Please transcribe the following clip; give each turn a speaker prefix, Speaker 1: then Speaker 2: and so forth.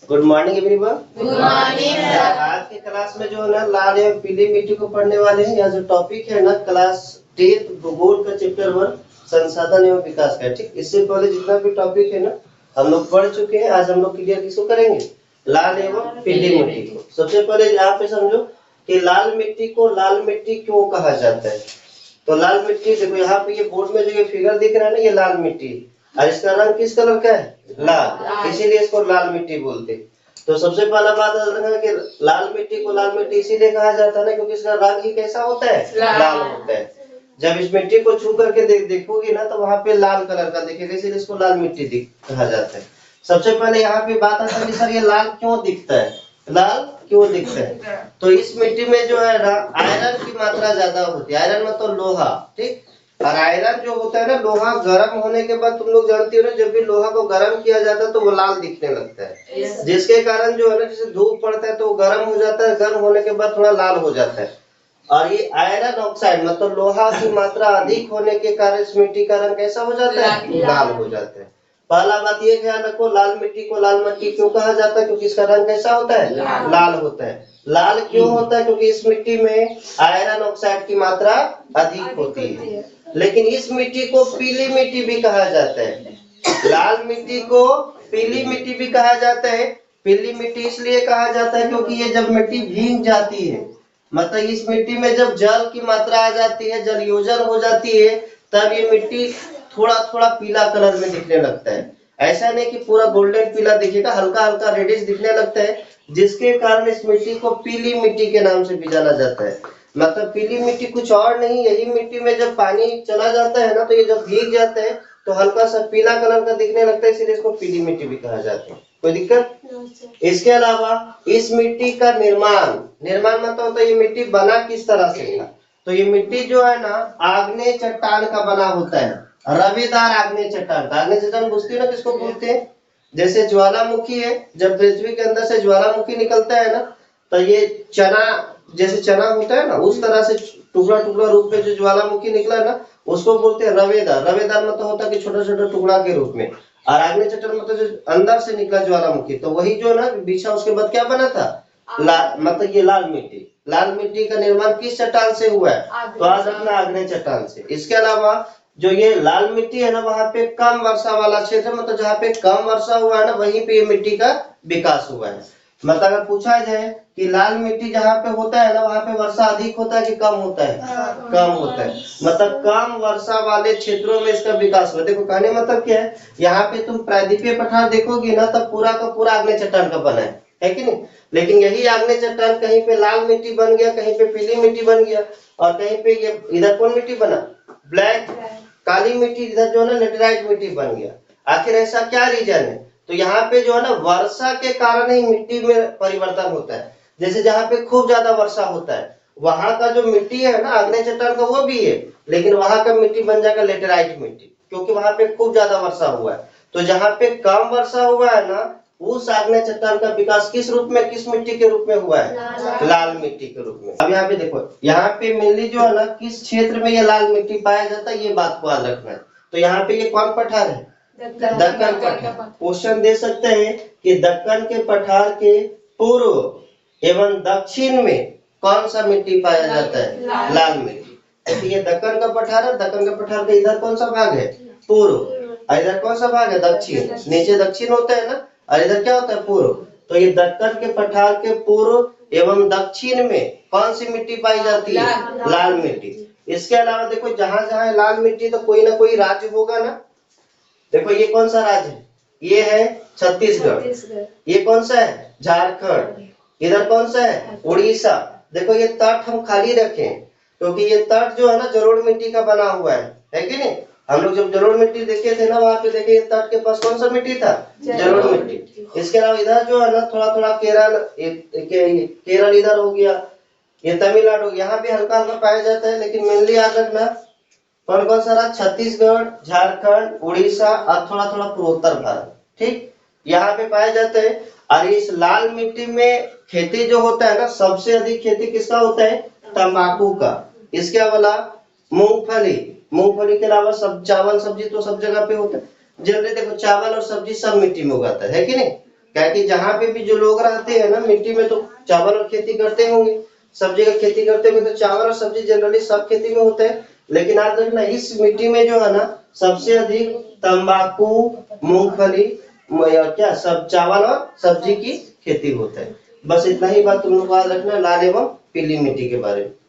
Speaker 1: Good morning everyone.
Speaker 2: Good morning sir.
Speaker 1: आज के class में जो है ना लाल एवं पीली मिट्टी को पढ़ने वाले हैं। यह जो टॉपिक है ना क्लास 10 भूगोल का चैप्टर 1 संसाधन एवं विकास का। ठीक, इससे पहले जितना भी टॉपिक है ना हम लोग पढ़ चुके हैं। आज हम लोग क्लियर किसको करेंगे? लाल एवं पीली मिट्टी को। सबसे पहले यहाँ पे समझो कि लाल मिट्टी को लाल मिट्टी क्यों कहा जाता है। तो लाल मिट्टी देखो, यहाँ पे ये बोर्ड में जो ये फिगर दिख रहा है ना, ये लाल मिट्टी है और इसका रंग किस कलर का है? लाल, इसीलिए इसको लाल मिट्टी बोलते हैं। तो सबसे पहला बात है कि लाल मिट्टी को लाल मिट्टी इसीलिए कहा जाता है ना क्योंकि इसका रंग ही कैसा होता है? लाल होता है। जब इस मिट्टी को छू करके देखोगे ना तो वहां पे लाल कलर का दिखेगा, इसीलिए इसको लाल मिट्टी कहा जाता है। सबसे पहले यहाँ पे बात आता है कि सर ये लाल क्यों दिखता है, लाल क्यों दिखता है? तो इस मिट्टी में जो है ना आयरन की मात्रा ज्यादा होती है। आयरन मतलब लोहा, ठीक। और आयरन जो होता है ना, लोहा गर्म होने के बाद तुम लोग जानते हो ना, जब भी लोहा को गर्म किया जाता है तो वो लाल दिखने लगता है। जिसके कारण जो है ना, जैसे धूप पड़ता है तो वो गर्म हो जाता है, गर्म होने के बाद थोड़ा लाल हो जाता है। और ये आयरन ऑक्साइड मतलब लोहा की मात्रा अधिक होने के कारण इस मिट्टी का रंग कैसा हो जाता है? लाल हो जाता है। पहला बात ये ध्यान रखो, लाल मिट्टी को लाल मिट्टी क्यों कहा जाता है? क्योंकि इसका रंग कैसा होता है? लाल होता है। लाल क्यों होता है? क्योंकि इस मिट्टी में आयरन ऑक्साइड की मात्रा अधिक होती है। लेकिन इस मिट्टी को पीली मिट्टी भी कहा जाता है। लाल मिट्टी को पीली मिट्टी भी कहा जाता है। पीली मिट्टी इसलिए कहा जाता है क्योंकि ये जब मिट्टी भीग जाती है, मतलब इस मिट्टी में जब जल की मात्रा आ जाती है, जल योजन हो जाती है, तब ये मिट्टी थोड़ा थोड़ा पीला कलर में दिखने लगता है। ऐसा नहीं कि पूरा गोल्डन पीला दिखेगा, हल्का हल्का रेडिश दिखने लगता है, जिसके कारण इस मिट्टी को पीली मिट्टी के नाम से भी जाना जाता है। मतलब पीली मिट्टी कुछ और नहीं, यही मिट्टी में जब पानी चला जाता है ना तो ये जब भीग जाता है तो हल्का सा पीला कलर का दिखने लगता है, इसलिए इसको पीली मिट्टी भी कहा जाता है। कोई दिक्कत? इसके अलावा इस मिट्टी का निर्माण मतलब होता है ये मिट्टी बना किस तरह से था। तो ये मिट्टी जो है ना आग्नेय चट्टान का बना होता है, रवेदार आग्नेय चट्टान का। आग्नेय चट्टान पूछती है ना किसको बोलते हैं? जैसे ज्वालामुखी है, जब पृथ्वी के अंदर से ज्वालामुखी निकलता है ना तो ये चना, जैसे चना होता है ना उस तरह से टुकड़ा टुकड़ा रूप में जो ज्वालामुखी निकला ना उसको बोलते हैं रवेदार। रवेदार मतलब होता है कि छोटा छोटा टुकड़ा के रूप में। और आग्नेय चट्टान मतलब जो अंदर से निकला ज्वालामुखी, तो वही जो ना बिछा उसके बाद क्या बना था? मतलब ये लाल मिट्टी। लाल मिट्टी का निर्माण किस चट्टान से हुआ है? तो आज अपना आग्नेय चट्टान से। इसके अलावा जो ये लाल मिट्टी है ना, वहां पे कम वर्षा वाला क्षेत्र, मतलब जहाँ पे कम वर्षा हुआ है ना वहीं पे ये मिट्टी का विकास हुआ है। मतलब अगर पूछा जाए कि लाल मिट्टी जहाँ पे होता है ना वहां पे वर्षा अधिक होता है कि कम होता है? कम होता है। मतलब कम वर्षा वाले क्षेत्रों में इसका विकास हुआ। देखो कहने मतलब क्या है, यहाँ पे तुम प्रायद्वीपीय पठार देखोगे ना तब पूरा का पूरा आग्नेय चट्टान का बना है कि नहीं? लेकिन यही आग्नेय चट्टान कहीं पे लाल मिट्टी बन गया, कहीं पे पीली मिट्टी बन गया, और कहीं पे ये इधर कौन मिट्टी बना? ब्लैक, काली मिट्टी। इधर जो है ना लेटेराइट मिट्टी बन गया। आखिर ऐसा क्या रीजन है? तो यहाँ पे जो है ना वर्षा के कारण ही मिट्टी में परिवर्तन होता है। जैसे जहाँ पे खूब ज्यादा वर्षा होता है वहां का जो मिट्टी है ना आग्नेय चट्टान का वो भी है, लेकिन वहां का मिट्टी बन जाएगा लेटेराइट मिट्टी, क्योंकि वहां पे खूब ज्यादा वर्षा हुआ है। तो जहाँ पे कम वर्षा हुआ है ना उस आग्नेय चट्टान का विकास किस रूप में, किस मिट्टी के रूप में हुआ है? लाल मिट्टी के रूप में। अब यहाँ पे देखो, यहाँ पे मेनली जो है ना किस क्षेत्र में ये लाल मिट्टी पाया जाता है ये बात को याद रखना है। तो यहाँ पे ये कौन पठार है? दक्कन पठार। क्वेश्चन दे सकते हैं कि दक्कन के पठार के पूर्व एवं दक्षिण में कौन सा मिट्टी पाया जाता है? लाल मिट्टी। तो ये दक्कन का पठार है, दक्कन का पठार का इधर कौन सा भाग है? पूर्व। और इधर कौन सा भाग है? दक्षिण। नीचे दक्षिण होता है ना, और इधर क्या होता है? पूर्व। तो ये दक्कन के पठार के पूर्व एवं दक्षिण में कौन सी मिट्टी पाई जाती है? लाल मिट्टी। इसके अलावा देखो जहां जहां लाल मिट्टी तो कोई ना कोई राज्य होगा ना। देखो ये कौन सा राज्य है? ये है छत्तीसगढ़। ये कौन सा है? झारखंड। इधर कौन सा है? उड़ीसा। देखो ये तट हम खाली रखें क्योंकि ये तट जो है ना जलोढ़ मिट्टी का बना हुआ है कि नहीं? हम लोग जब जलोढ़ मिट्टी देखे थे ना वहां पे देखे ये तट के पास कौन सा मिट्टी था? जलोढ़ मिट्टी। इसके अलावा इधर जो है ना थोड़ा थोड़ा केरल इधर हो गया, ये तमिलनाडु, यहाँ भी हल्का हल्का पाया जाता है। लेकिन मेनली याद रखना कौन कौन सा रहा? छत्तीसगढ़, झारखंड, उड़ीसा और थोड़ा थोड़ा पूर्वोत्तर भारत। ठीक, यहाँ पे पाया जाता है। और इस लाल मिट्टी में खेती जो होता है ना सबसे अधिक खेती किसका होता है? तंबाकू का। इसके अलावा मूंगफली, मूंगफली के अलावा सब चावल सब्जी तो सब जगह पे होता है। जनरली देखो चावल और सब्जी सब मिट्टी में उगाता है कि नहीं? क्या कि जहाँ पे भी जो लोग रहते हैं ना मिट्टी में, तो चावल और खेती करते होंगे, सब्जी का खेती करते होंगे, तो चावल और सब्जी जनरली सब खेती में होता है। लेकिन आज देखना इस मिट्टी में जो है ना सबसे अधिक तंबाकू, मूंगफली या क्या सब चावल और सब्जी की खेती होता है। बस इतना ही बात तुम लोग याद रखना लाल एवं पीली मिट्टी के बारे में।